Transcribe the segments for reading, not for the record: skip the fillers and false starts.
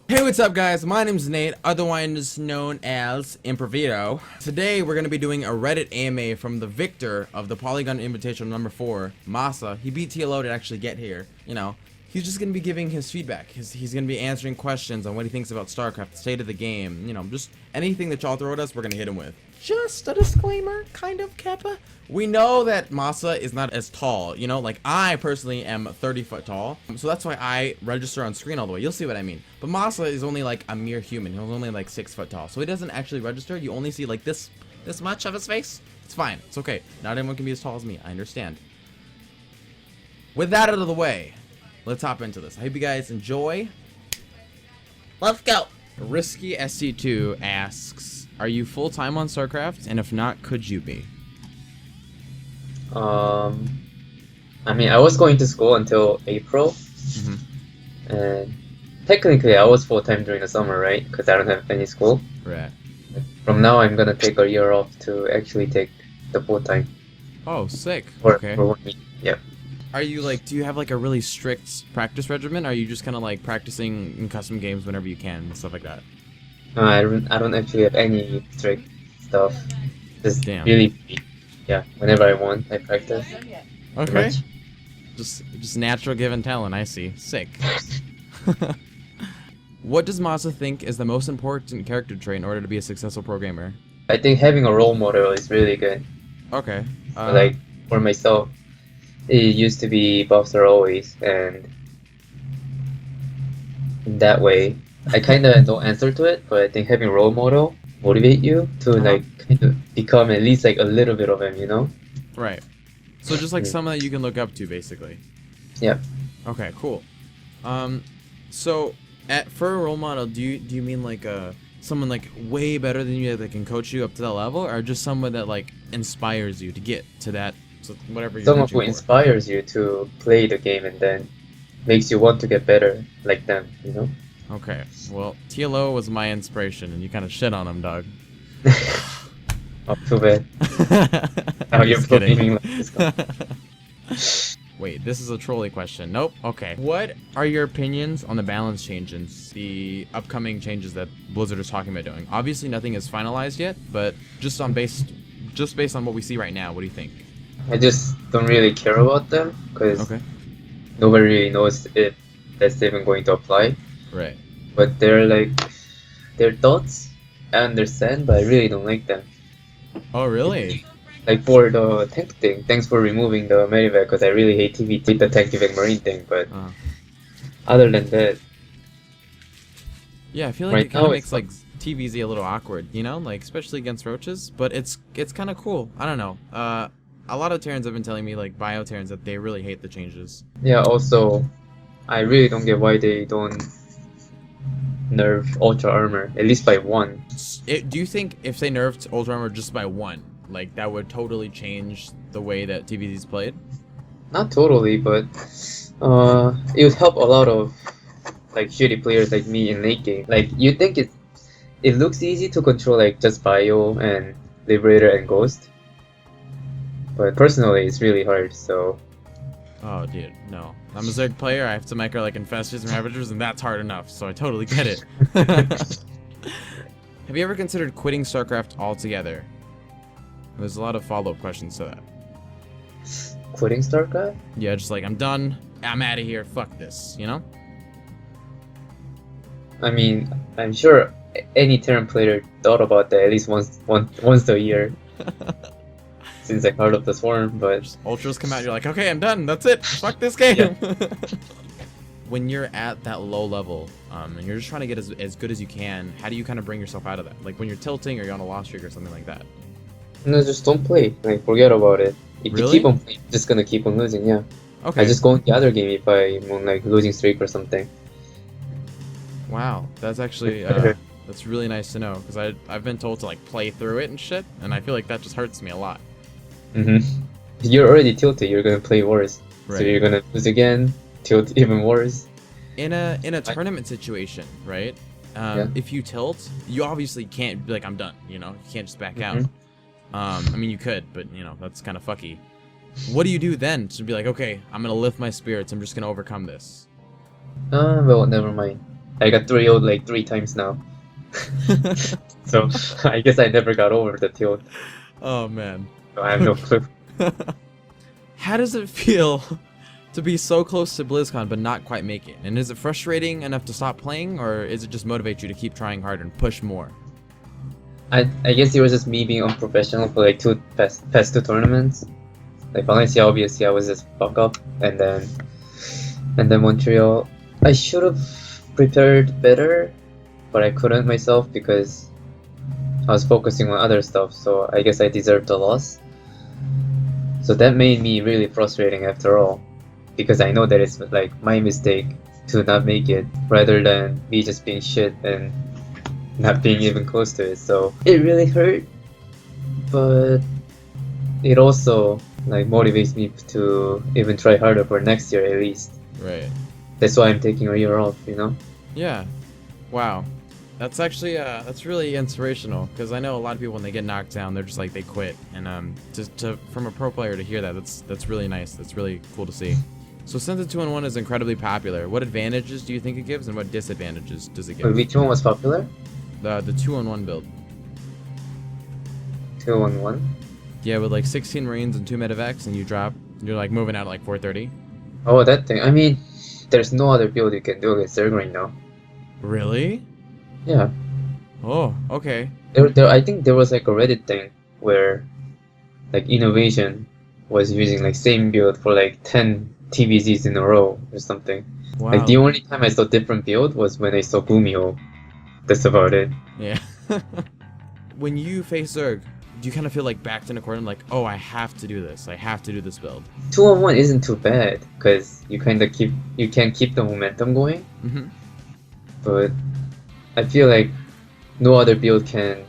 Hey, what's up guys? My name's Nate, otherwise known as Impravido. Today we're going to be doing a Reddit AMA from the victor of the Polygon Invitational number 4, MaSa. He beat TLO to actually get here, you know. He's just going to be giving his feedback. He's going to be answering questions on what he thinks about Starcraft, the state of the game, you know, just anything that y'all throw at us, we're going to hit him with. Just a disclaimer, kind of, Kappa. We know that MaSa is not as tall, you know, like I personally am 30 foot tall, so that's why I register on screen all the way. You'll see what I mean. But MaSa is only like a mere human. He's only like 6 foot tall, so he doesn't actually register. You only see like this much of his face. It's fine. It's okay. Not everyone can be as tall as me. I understand. With that out of the way, let's hop into this. I hope you guys enjoy. Let's go. Risky SC2 asks, are you full-time on StarCraft? And if not, could you be? I mean, I was going to school until April, and technically I was full-time during the summer, right? Because I don't have any school. Right. From now, I'm gonna take a year off to actually take the full-time. Oh, sick. Okay. For 1 week. Yeah. Are you like, do you have like a really strict practice regimen? Or are you just kind of like practicing in custom games whenever you can and stuff like that? I don't actually have any strict stuff. Just Damn. really, yeah. Whenever I want, I practice. Okay. Just natural given talent. I see. Sick. What does MaSa think is the most important character trait in order to be a successful programmer? I think having a role model is really good. Okay. Like for myself, it used to be buffs are always, and in that way, I kind of don't answer to it, but I think having a role model motivate you to like kind of become at least like a little bit of him, you know? Right. So just like someone that you can look up to, basically. Yeah. Okay. Cool. So for a role model, do you mean like someone like way better than you that can coach you up to that level, or just someone that like inspires you to get to that, so whatever you're Someone who reaching for? inspires you to play the game and then makes you want to get better like them, you know? Okay. Well, TLO was my inspiration, and you kind of shit on him, dog. Oh, too bad. Now I'm you're just kidding. programming like this. Wait, this is a trolley question. Nope. Okay. What are your opinions on the balance changes, the upcoming changes that Blizzard is talking about doing? Obviously, nothing is finalized yet, but just based on what we see right now, what do you think? I just don't really care about them because Okay. nobody really knows if that's even going to apply. Right. But they're like their thoughts. I understand, but I really don't like them. Oh, really? Like for the tank thing, thanks for removing the medevac because I really hate TVT, the tank evac marine thing. But other than that, yeah, I feel like right it kind now of it's makes like TVZ a little awkward, you know, like especially against roaches. But it's kind of cool. I don't know. A lot of Terrans have been telling me, like bio Terrans, that they really hate the changes. yeah. Also, I really don't get why they don't nerf ultra armor at least by 1. Do you think if they nerfed Ultra Armor just by 1, like that would totally change the way that TVZ is played? Not totally, but it would help a lot of like shitty players like me in late game. Like you think it looks easy to control like just bio and liberator and ghost, but personally it's really hard. So Oh, dude, no. I'm a Zerg player. I have to micro like infestors and ravagers, and that's hard enough. So I totally get it. Have you ever considered quitting StarCraft altogether? There's a lot of follow-up questions to that. quitting StarCraft? Yeah, just like I'm done. I'm out of here. Fuck this. You know? I mean, I'm sure any Terran player thought about that at least once a year since I part of the swarm. But Just ultras come out. You're like, okay, I'm done. That's it. Fuck this game. When you're at that low level, and you're just trying to get as good as you can, how do you kind of bring yourself out of that? Like when you're tilting or you're on a loss streak or something like that. no, just don't play. Like forget about it. If Really? you keep on playing, you're just gonna keep on losing. Yeah. Okay. I just go in the other game if I'm on like losing streak or something. Wow, that's actually that's really nice to know, because I've been told to like play through it and shit, and I feel like that just hurts me a lot. You're already tilted. You're gonna play worse. Right. So you're gonna lose again. Tilt even worse. In a tournament situation, right? Yeah. If you tilt, you obviously can't be like, I'm done. You know, you can't just back out. I mean, you could, but you know that's kind of fucky. What do you do then to be like, okay, I'm gonna lift my spirits. I'm just gonna overcome this. Well, never mind. I got 3-0 like 3 times now. So I guess I never got over the tilt. Oh man. So I have no clue. How does it feel to be so close to BlizzCon but not quite make it? And is it frustrating enough to stop playing, or is it just motivate you to keep trying harder and push more? I guess it was just me being unprofessional for like past 2 tournaments. Like Valencia, obviously I was just fuck up, and then Montreal. I should have prepared better, but I couldn't myself because I was focusing on other stuff. So I guess I deserved the loss. So that made me really frustrating after all, because I know that it's like my mistake to not make it, rather than me just being shit and not being even close to it. So it really hurt, but it also like motivates me to even try harder for next year at least. Right. That's why I'm taking a year off, you know? Yeah. Wow. That's actually that's really inspirational, because I know a lot of people when they get knocked down they're just like they quit, and just to from a pro player to hear that, that's really nice. That's really cool to see. So since the 2-on-1 is incredibly popular, what advantages do you think it gives and what disadvantages does it give? Which one was popular? The 2-on-1 build. 2-on-1? Yeah, with like 16 Marines and 2 Medivacs, and you're like moving out at like 430. Oh, that thing. I mean, there's no other build you can do against Zerg right now. Really? Yeah. Oh, okay. I think there was like a Reddit thing where like Innovation was using like same build for like 10 TVZs in a row or something. Wow. Like the only time I saw different build was when I saw Boomio. That's about it. Yeah. When you face Zerg, do you kind of feel like backed in a corner, like, oh, I have to do this. I have to do this build. 2-on-1 isn't too bad because you can keep the momentum going. Mm-hmm. But I feel like no other build can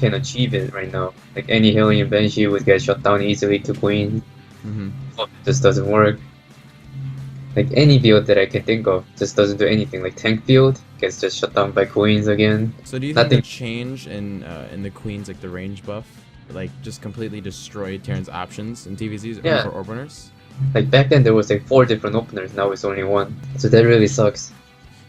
achieve it right now. Like any Hellion Banshee would get shut down easily to Queen. Mm-hmm. It just doesn't work. Like any build that I can think of just doesn't do anything. Like tank build gets just shut down by Queens again. So do you think the change in the Queens, like the range buff, like just completely destroyed Terran's options in TVZs Yeah. or for openers? Like back then there was like 4 different openers, now it's only 1. So that really sucks.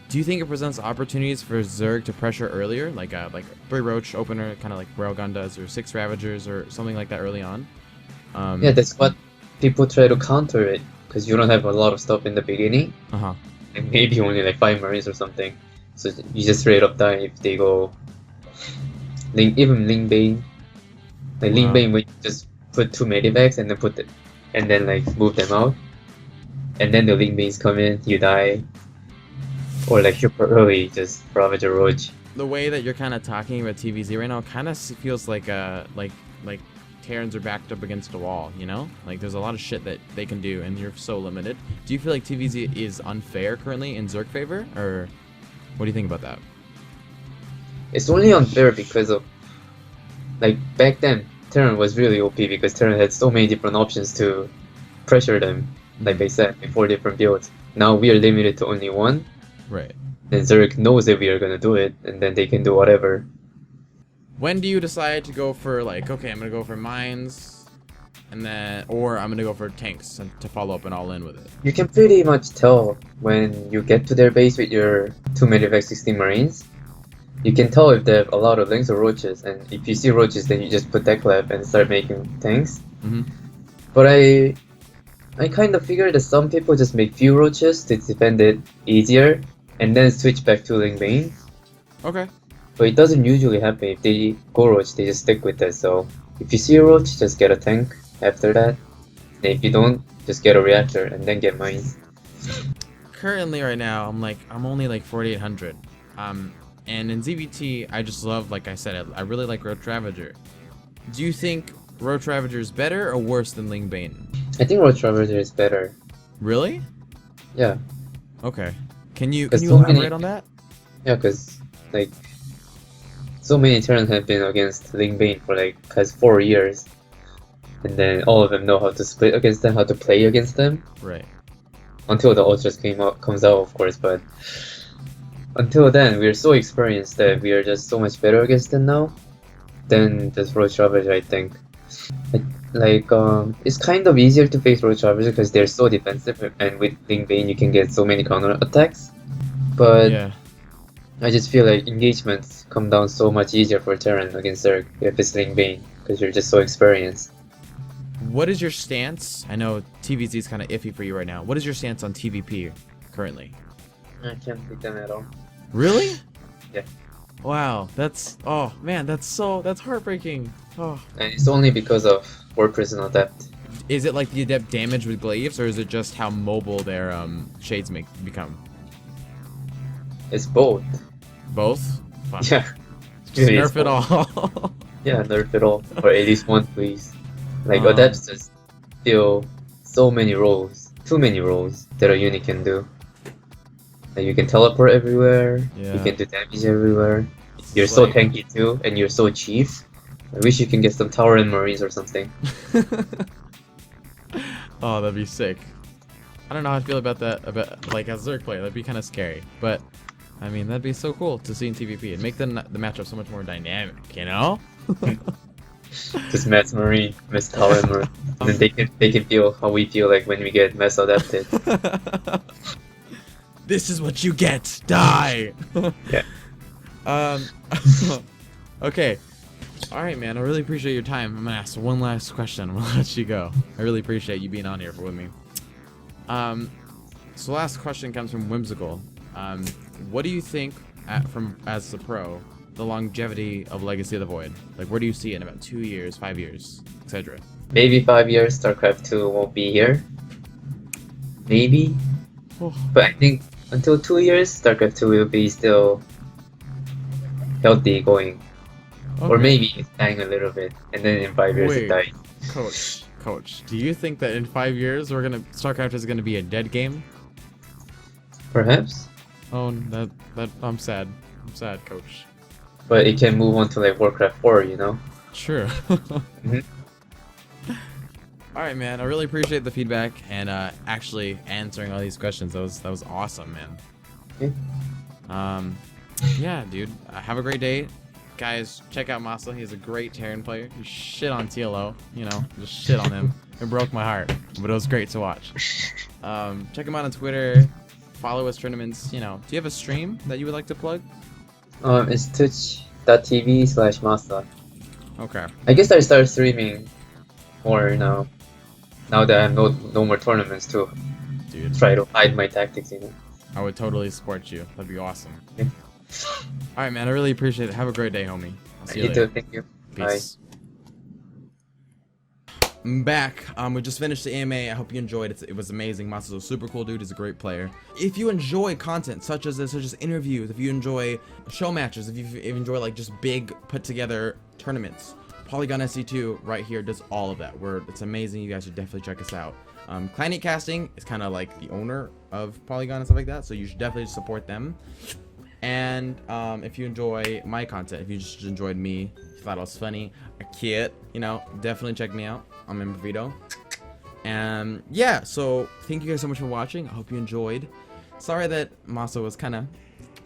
Do you think it presents opportunities for Zerg to pressure earlier, like 3 Roach opener, kind of like Railgun does, or 6 Ravagers, or something like that early on? Yeah, that's what people try to counter it, because you don't have a lot of stuff in the beginning. Uh-huh. Like maybe only like 5 Marines or something. So you just straight up die if they go even Ling Bane. Like Ling Wow. Bane would just put 2 Medivacs and then like move them out. And then the Ling Banes come in, you die. Or like super early, just Ravager Roach. The way that you're kind of talking about TVZ right now kind of feels like Terrans are backed up against a wall, you know? Like there's a lot of shit that they can do and you're so limited. Do you feel like TVZ is unfair currently in Zerg favor, or what do you think about that? It's only unfair because of like back then Terran was really OP because Terran had so many different options to pressure them. Like I said, 4 different builds. Now we are limited to only 1. Right. And Zerg knows that we are gonna do it, and then they can do whatever. When do you decide to go for like, okay, I'm gonna go for mines, and then, or I'm gonna go for tanks and to follow up and all in with it? You can pretty much tell when you get to their base with your 2 Medivac 16 Marines. You can tell if they have a lot of Lings or Roaches, and if you see Roaches, then you just put Deck Lab and start making tanks. Mm-hmm. But I kind of figured that some people just make few Roaches to defend it easier, and then switch back to Ling Bane. Okay. But it doesn't usually happen. If they go Roach, they just stick with it. So if you see a Roach, just get a tank after that. And if you don't, just get a reactor and then get mines. Currently right now, I'm only like 4,800. And in ZVT, I just love, like I said, I really like Roach Ravager. Do you think Roach Ravager is better or worse than Ling Bane? I think Roach Ravager is better. Really? Yeah. Okay. Can you so elaborate many- on that? Yeah, because like so many Terrans have been against Ling Bane for like past 4 years, and then all of them know how to split against them, how to play against them. Right. Until the Ultras comes out, of course. But until then, we're so experienced that we are just so much better against them now than just Roach Ravager, I think. It's kind of easier to face Roach Ravager because they're so defensive, and with Ling Bane you can get so many counter attacks. but Yeah. I just feel like engagements come down so much easier for Terran against Zerg if it's Ling Bane, because you're just so experienced. What is your stance? I know TVZ is kind of iffy for you right now. What is your stance on TVP currently? I can't beat them at all. Really? Yeah. Wow, that's, oh man, that's heartbreaking. Oh. And it's only because of 4% adept. Is it like the adept damage with glaives, or is it just how mobile their shades become? It's both. Both? Fun. Yeah. Just Really, nerf it's it both. all. Yeah, nerf it all. Or at least one, please. Like, Um, adepts just deal so many roles. Too many roles that a unit can do. Like, you can teleport everywhere. Yeah. You can do damage everywhere. It's You're so like- tanky too, and you're so cheap. I wish you can get some Tower and Marines or something. Oh, that'd be sick. I don't know how I feel about that, about like as Zerg player. That'd be kind of scary, but I mean that'd be so cool to see in TVP and make the matchup so much more dynamic. You know? Just Mass Marine, Mass Tower and Marine. And then they can feel how we feel like when we get Mass adapted. This is what you get. Die. Yeah. Okay. All right, man. I really appreciate your time. I'm gonna ask one last question. I'm gonna let you go. I really appreciate you being on here with me. So last question comes from Whimsical. What do you think, as a pro, the longevity of Legacy of the Void? Like, where do you see it in about 2 years, 5 years, etc.? Maybe 5 years, Starcraft 2 won't be here. Maybe. Oh. But I think until 2 years, StarCraft 2 will be still healthy going. Or Okay. maybe it's dying a little bit, and then in 5 years it Wait. dies. Coach, do you think that in 5 years StarCraft is gonna be a dead game? Perhaps. Oh, that I'm sad. I'm sad, Coach. But it can move on to like Warcraft 4, you know? Sure. Mhm. All right, man. I really appreciate the feedback and actually answering all these questions. That was awesome, man. Okay. Yeah, dude. Have a great day, guys. Check out MaSa. He's a great Terran player. You shit on TLO, you know, just shit on him. It broke my heart, but it was great to watch. Check him out on Twitter. Follow his tournaments. You know, do you have a stream that you would like to plug? It's twitch.tv/MaSa. Okay. I guess I started streaming more now. Now that I have no more tournaments to Dude, try to hide my tactics, you know. I would totally support you. That'd be awesome. Yeah. All right, man. I really appreciate it. Have a great day, homie. I'll see you You later. too, thank you. Peace. I'm back. We just finished the AMA. I hope you enjoyed it. It was amazing. MaSa's a super cool dude. He's a great player. If you enjoy content such as this, such as interviews, if you enjoy show matches, if you enjoy like just big put together tournaments, Polygon SC2 right here does all of that. It's amazing. You guys should definitely check us out. Clanny Casting is kind of like the owner of Polygon and stuff like that, so you should definitely support them. And if you enjoy my content, if you just enjoyed me, if you thought I was funny, a kid, you know, definitely check me out. I'm Impravido. And yeah, so thank you guys so much for watching. I hope you enjoyed. Sorry that MaSa was kind of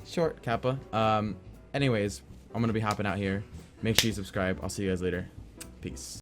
short, Kappa. Anyways, I'm gonna be hopping out here. Make sure you subscribe. I'll see you guys later. Peace.